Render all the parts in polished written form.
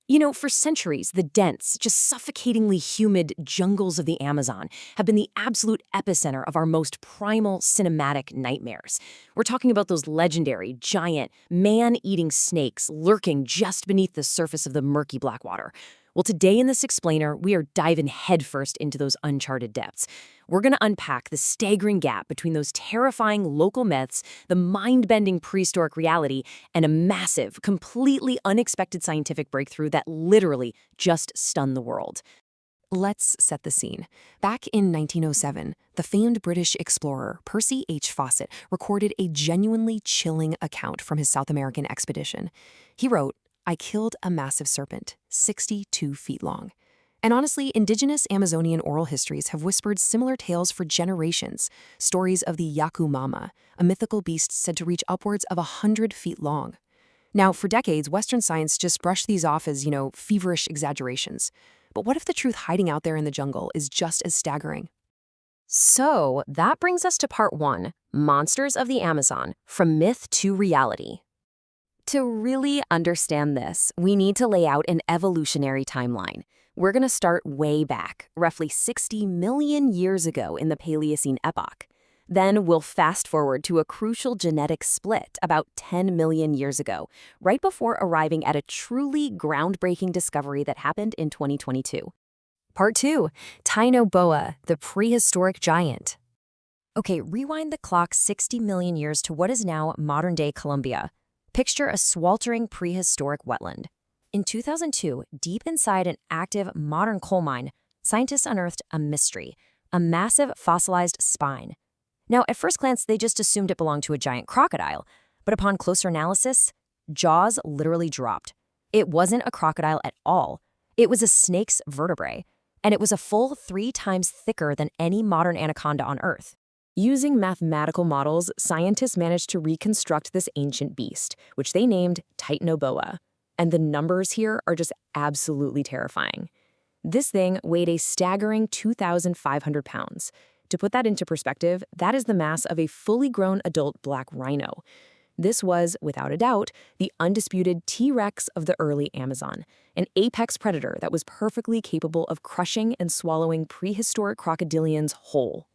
For centuries, the dense, just suffocatingly humid jungles of the Amazon have been the absolute epicenter of our most primal cinematic nightmares. We're talking about those legendary, giant, man-eating snakes lurking just beneath the surface of the murky Blackwater. Well, today in this explainer, we are diving headfirst into those uncharted depths. We're going to unpack the staggering gap between those terrifying local myths, the mind-bending prehistoric reality, and a massive, completely unexpected scientific breakthrough that literally just stunned the world. Let's set the scene. Back in 1907, the famed British explorer Percy H. Fawcett recorded a genuinely chilling account from his South American expedition. He wrote, "I killed a massive serpent, 62 feet long." And honestly, indigenous Amazonian oral histories have whispered similar tales for generations. Stories of the Yaku Mama, a mythical beast said to reach upwards of 100 feet long. Now, for decades, Western science just brushed these off as, feverish exaggerations. But what if the truth hiding out there in the jungle is just as staggering? So, that brings us to part 1, Monsters of the Amazon, From Myth to Reality. To really understand this, we need to lay out an evolutionary timeline. We're going to start way back, roughly 60 million years ago in the Paleocene epoch. Then we'll fast forward to a crucial genetic split about 10 million years ago, right before arriving at a truly groundbreaking discovery that happened in 2022. Part 2, Tainoboa, the prehistoric giant. Okay, rewind the clock 60 million years to what is now modern-day Colombia. Picture a sweltering prehistoric wetland. In 2002, deep inside an active modern coal mine, scientists unearthed a mystery, a massive fossilized spine. Now, at first glance, they just assumed it belonged to a giant crocodile, but upon closer analysis, jaws literally dropped. It wasn't a crocodile at all. It was a snake's vertebrae, and it was a full 3 times thicker than any modern anaconda on Earth. Using mathematical models, scientists managed to reconstruct this ancient beast, which they named Tainoboa. And the numbers here are just absolutely terrifying. This thing weighed a staggering 2,500 pounds. To put that into perspective, that is the mass of a fully grown adult black rhino. This was, without a doubt, the undisputed T-Rex of the early Amazon, an apex predator that was perfectly capable of crushing and swallowing prehistoric crocodilians whole.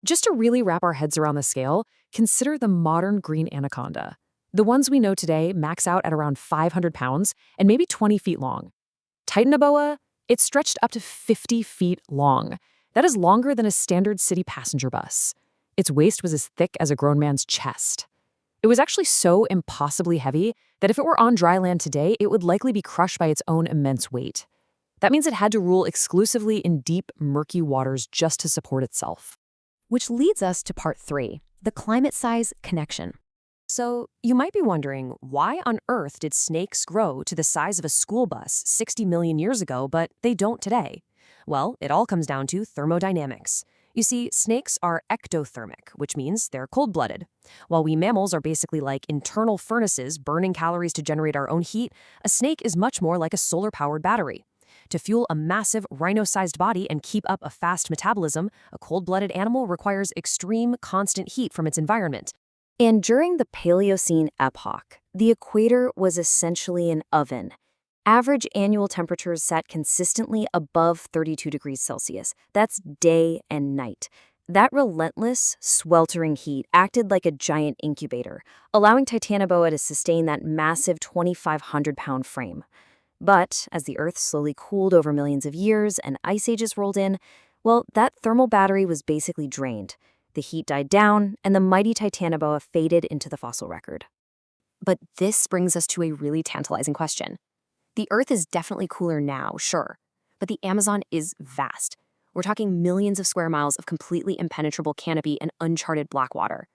Just to really wrap our heads around the scale, consider the modern green anaconda. The ones we know today max out at around 500 pounds and maybe 20 feet long. Tainoboa, it stretched up to 50 feet long. That is longer than a standard city passenger bus. Its waist was as thick as a grown man's chest. It was actually so impossibly heavy that if it were on dry land today, it would likely be crushed by its own immense weight. That means it had to rule exclusively in deep, murky waters just to support itself. Which leads us to part 3, the climate size connection. So, you might be wondering, why on earth did snakes grow to the size of a school bus 60 million years ago, but they don't today? Well, it all comes down to thermodynamics. You see, snakes are ectothermic, which means they're cold-blooded. While we mammals are basically like internal furnaces burning calories to generate our own heat, a snake is much more like a solar-powered battery. To fuel a massive rhino-sized body and keep up a fast metabolism, a cold-blooded animal requires extreme, constant heat from its environment. And during the Paleocene epoch, the equator was essentially an oven. Average annual temperatures sat consistently above 32 degrees Celsius. That's day and night. That relentless, sweltering heat acted like a giant incubator, allowing Tainoboa to sustain that massive 2,500-pound frame. But as the Earth slowly cooled over millions of years and ice ages rolled in, well, that thermal battery was basically drained. The heat died down, and the mighty Tainoboa faded into the fossil record. But this brings us to a really tantalizing question. The Earth is definitely cooler now, sure, but the Amazon is vast. We're talking millions of square miles of completely impenetrable canopy and uncharted blackwater.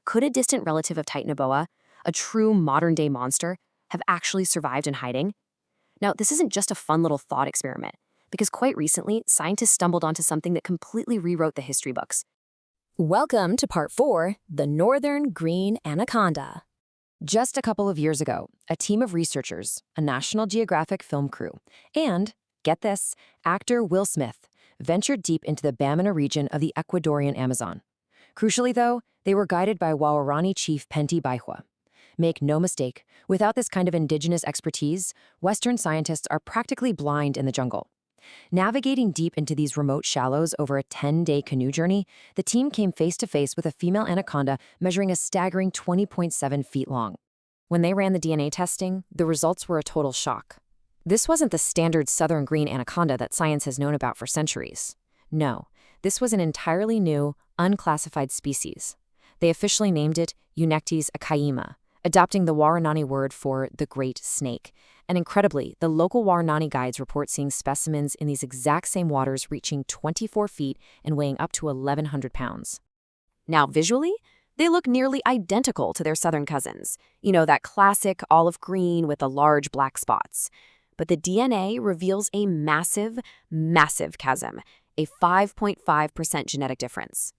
Could a distant relative of Tainoboa, a true modern-day monster, have actually survived in hiding? Now, this isn't just a fun little thought experiment, because quite recently, scientists stumbled onto something that completely rewrote the history books. Welcome to part 4, the Northern Green Anaconda. Just a couple of years ago, a team of researchers, a National Geographic film crew, and, get this, actor Will Smith, ventured deep into the Bamana region of the Ecuadorian Amazon. Crucially, though, they were guided by Waorani chief Penti Baihua. Make no mistake, without this kind of indigenous expertise, Western scientists are practically blind in the jungle. Navigating deep into these remote shallows over a 10-day canoe journey, the team came face to face with a female anaconda measuring a staggering 20.7 feet long. When they ran the DNA testing, the results were a total shock. This wasn't the standard southern green anaconda that science has known about for centuries. No, this was an entirely new, unclassified species. They officially named it Eunectes acaima, adopting the Waranani word for the great snake. And incredibly, the local Waranani guides report seeing specimens in these exact same waters reaching 24 feet and weighing up to 1,100 pounds. Now, visually, they look nearly identical to their southern cousins. You know, that classic olive green with the large black spots. But the DNA reveals a massive, massive chasm, a 5.5% genetic difference.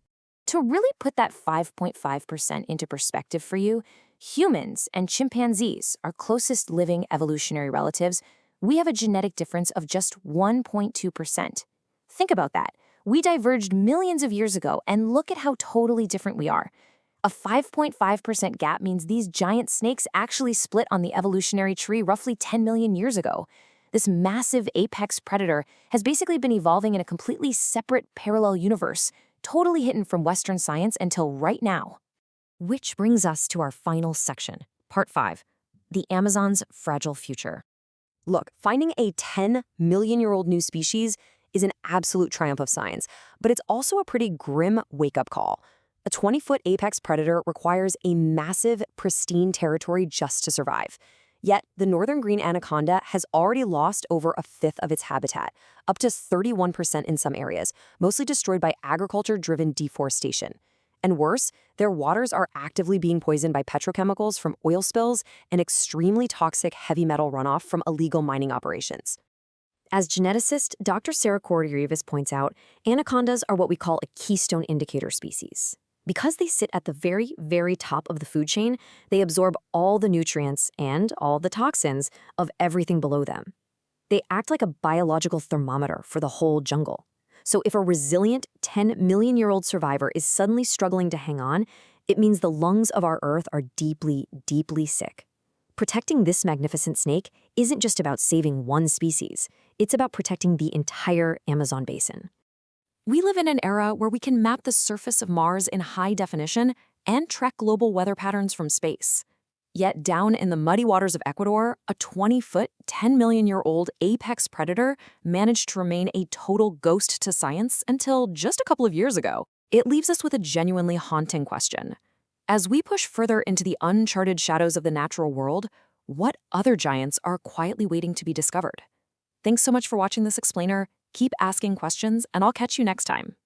To really put that 5.5% into perspective for you, humans and chimpanzees, our closest living evolutionary relatives, we have a genetic difference of just 1.2%. Think about that. We diverged millions of years ago, and look at how totally different we are. A 5.5% gap means these giant snakes actually split on the evolutionary tree roughly 10 million years ago. This massive apex predator has basically been evolving in a completely separate parallel universe, totally hidden from Western science until right now. Which brings us to our final section, Part 5, the Amazon's fragile future. Look, finding a 10-million-year-old new species is an absolute triumph of science, but it's also a pretty grim wake-up call. A 20-foot apex predator requires a massive, pristine territory just to survive. Yet, the northern green anaconda has already lost over a fifth of its habitat, up to 31% in some areas, mostly destroyed by agriculture-driven deforestation. And worse, their waters are actively being poisoned by petrochemicals from oil spills and extremely toxic heavy metal runoff from illegal mining operations. As geneticist Dr. Sarah Cordy-Rivas points out, anacondas are what we call a keystone indicator species. Because they sit at the very, very top of the food chain, they absorb all the nutrients and all the toxins of everything below them. They act like a biological thermometer for the whole jungle. So if a resilient 10-million-year-old survivor is suddenly struggling to hang on, it means the lungs of our Earth are deeply, deeply sick. Protecting this magnificent snake isn't just about saving one species. It's about protecting the entire Amazon basin. We live in an era where we can map the surface of Mars in high definition and track global weather patterns from space. Yet down in the muddy waters of Ecuador, a 20-foot, 10-million-year-old apex predator managed to remain a total ghost to science until just a couple of years ago. It leaves us with a genuinely haunting question. As we push further into the uncharted shadows of the natural world, what other giants are quietly waiting to be discovered? Thanks so much for watching this explainer. Keep asking questions, and I'll catch you next time.